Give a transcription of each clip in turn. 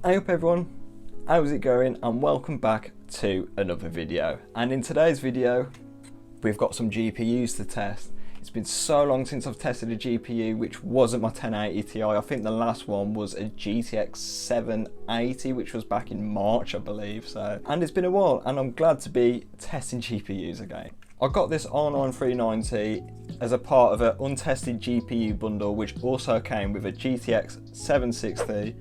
Hey up everyone, how's it going, and welcome back to another video. And in today's video we've got some GPUs to test. It's been so long since I've tested a GPU which wasn't my 1080 Ti. I think the last one was a GTX 780, which was back in March I believe. And it's been a while and I'm glad to be testing GPUs again. I got this R9 390 as a part of an untested GPU bundle which also came with a GTX 760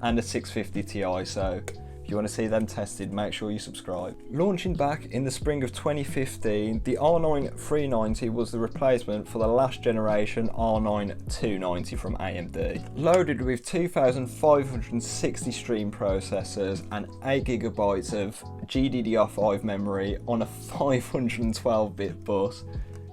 and a 650 Ti, so if you want to see them tested, make sure you subscribe. Launching back in the spring of 2015, the R9 390 was the replacement for the last generation R9 290 from AMD. Loaded with 2560 stream processors and 8GB of GDDR5 memory on a 512-bit bus,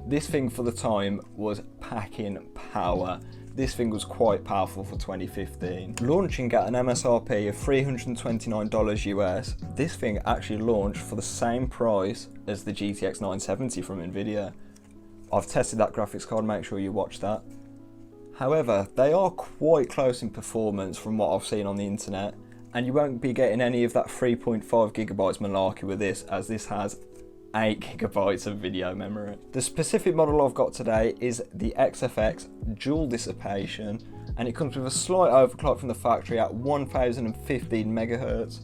this thing for the time was packing power. This thing was quite powerful for 2015. Launching at an MSRP of $329 US, this thing actually launched for the same price as the GTX 970 from Nvidia. I've tested that graphics card, make sure you watch that. However, they are quite close in performance from what I've seen on the internet, and you won't be getting any of that 3.5 gigabytes malarkey with this, as this has 8GB of video memory. The specific model I've got today is the XFX dual dissipation, and it comes with a slight overclock from the factory at 1015 MHz,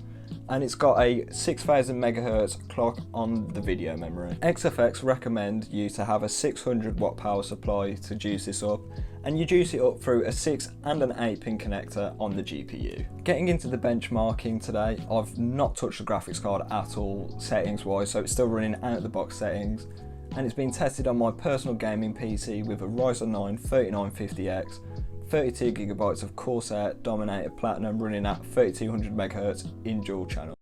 and it's got a 6000 MHz clock on the video memory. XFX recommend you to have a 600 watt power supply to juice this up, and you juice it up through a 6 and an 8 pin connector on the GPU. Getting into the benchmarking today, I've not touched the graphics card at all settings wise, so it's still running out of the box settings, and it's been tested on my personal gaming PC with a Ryzen 9 3950X, 32GB of Corsair Dominator Platinum running at 3200 MHz in dual channel.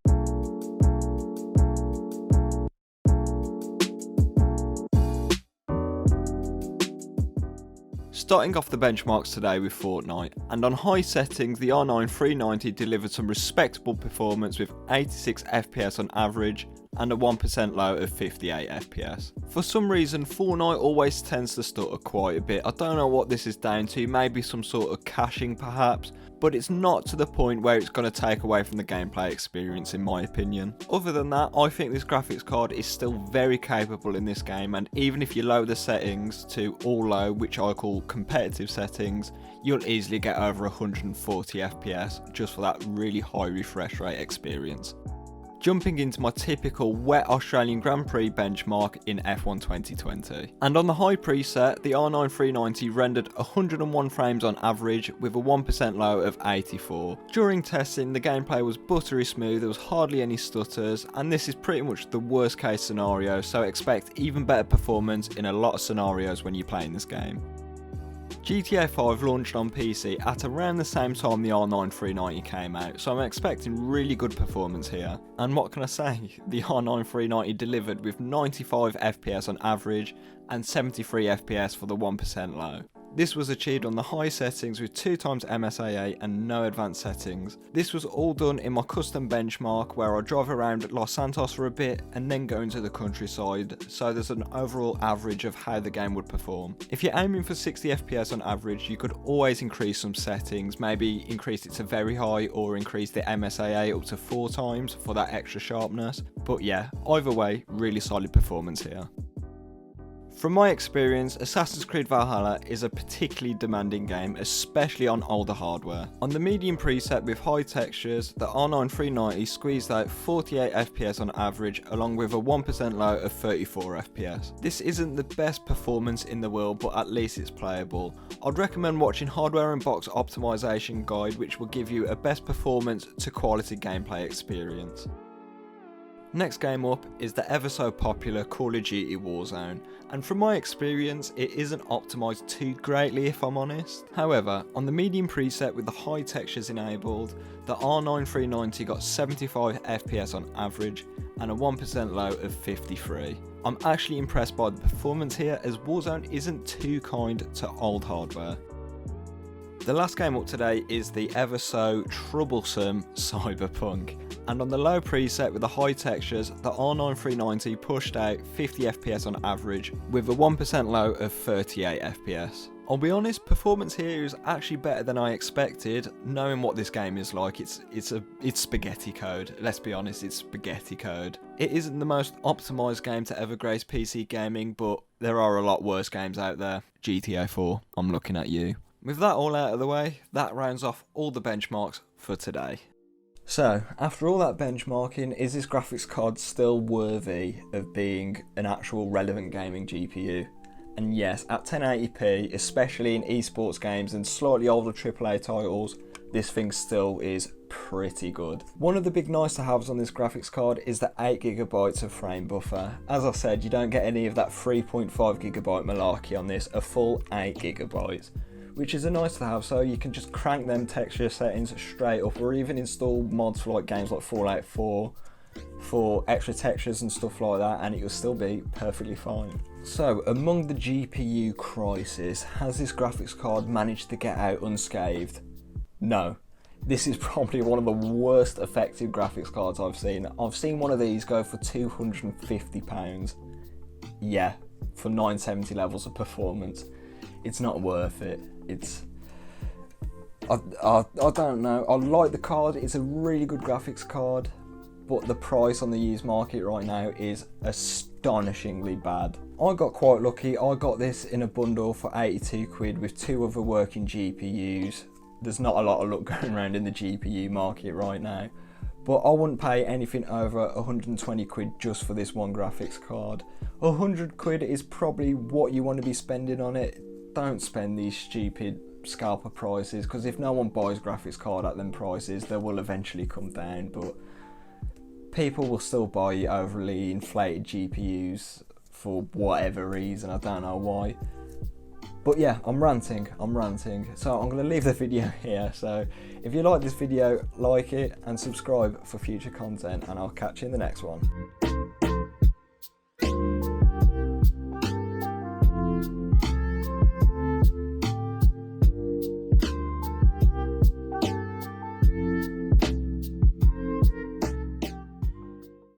Starting off the benchmarks today with Fortnite, and on high settings the R9 390 delivered some respectable performance with 86 FPS on average and a 1% low of 58 FPS. For some reason Fortnite always tends to stutter quite a bit. I don't know what this is down to, maybe some sort of caching perhaps, but it's not to the point where it's going to take away from the gameplay experience in my opinion. Other than that, I think this graphics card is still very capable in this game, and even if you lower the settings to all low, which I call competitive settings, you'll easily get over 140 FPS just for that really high refresh rate experience. Jumping into my typical wet Australian Grand Prix benchmark in F1 2020. And on the high preset, the R9 390 rendered 101 frames on average with a 1% low of 84. During testing, the gameplay was buttery smooth, there was hardly any stutters, and this is pretty much the worst case scenario, so expect even better performance in a lot of scenarios when you're playing this game. GTA 5 launched on PC at around the same time the R9 390 came out, so I'm expecting really good performance here. And what can I say, the R9 390 delivered with 95 FPS on average and 73 FPS for the 1% low. This was achieved on the high settings with 2x MSAA and no advanced settings. This was all done in my custom benchmark where I drive around Los Santos for a bit and then go into the countryside, so there's an overall average of how the game would perform. If you're aiming for 60 FPS on average, you could always increase some settings, maybe increase it to very high or increase the MSAA up to 4x for that extra sharpness. But yeah, either way, really solid performance here. From my experience, Assassin's Creed Valhalla is a particularly demanding game, especially on older hardware. On the medium preset with high textures, the R9 390 squeezed out 48 FPS on average along with a 1% low of 34 FPS. This isn't the best performance in the world, but at least it's playable. I'd recommend watching Hardware and Box Optimization Guide, which will give you a best performance to quality gameplay experience. Next game up is the ever so popular Call of Duty Warzone, and from my experience it isn't optimised too greatly if I'm honest. However, on the medium preset with the high textures enabled, the R9 390 got 75 FPS on average and a 1% low of 53. I'm actually impressed by the performance here, as Warzone isn't too kind to old hardware. The last game up today is the ever so troublesome Cyberpunk, and on the low preset with the high textures, the R9 390 pushed out 50 FPS on average with a 1% low of 38 FPS. I'll be honest, performance here is actually better than I expected, knowing what this game is like. It's spaghetti code. Let's be honest, it's spaghetti code. It isn't the most optimised game to ever grace PC gaming, but there are a lot worse games out there. GTA 4, I'm looking at you. With that all out of the way, that rounds off all the benchmarks for today. So, after all that benchmarking, is this graphics card still worthy of being an actual relevant gaming GPU? And yes, at 1080p, especially in esports games and slightly older AAA titles, this thing still is pretty good. One of the big nice to haves on this graphics card is the 8GB of frame buffer. As I said, you don't get any of that 3.5GB malarkey on this, a full 8GB. Which is a nice to have, so you can just crank them texture settings straight up, or even install mods for like games like Fallout 4 for extra textures and stuff like that, and it will still be perfectly fine. So, among the GPU crisis, has this graphics card managed to get out unscathed? No. This is probably one of the worst effective graphics cards I've seen. I've seen one of these go for £250. Yeah, for 970 levels of performance. It's not worth it. I don't know. I like the card. It's a really good graphics card, but the price on the used market right now is astonishingly bad. I got quite lucky. I got this in a bundle for 82 quid with 2 other working GPUs. There's not a lot of luck going around in the GPU market right now, but I wouldn't pay anything over 120 quid just for this one graphics card. 100 quid is probably what you want to be spending on it. Don't spend these stupid scalper prices, because if no one buys graphics card at them prices, they will eventually come down, but people will still buy overly inflated GPUs for whatever reason. I don't know why. But yeah, I'm ranting, so I'm going to leave the video here. So if you like this video, like it and subscribe for future content, and I'll catch you in the next one.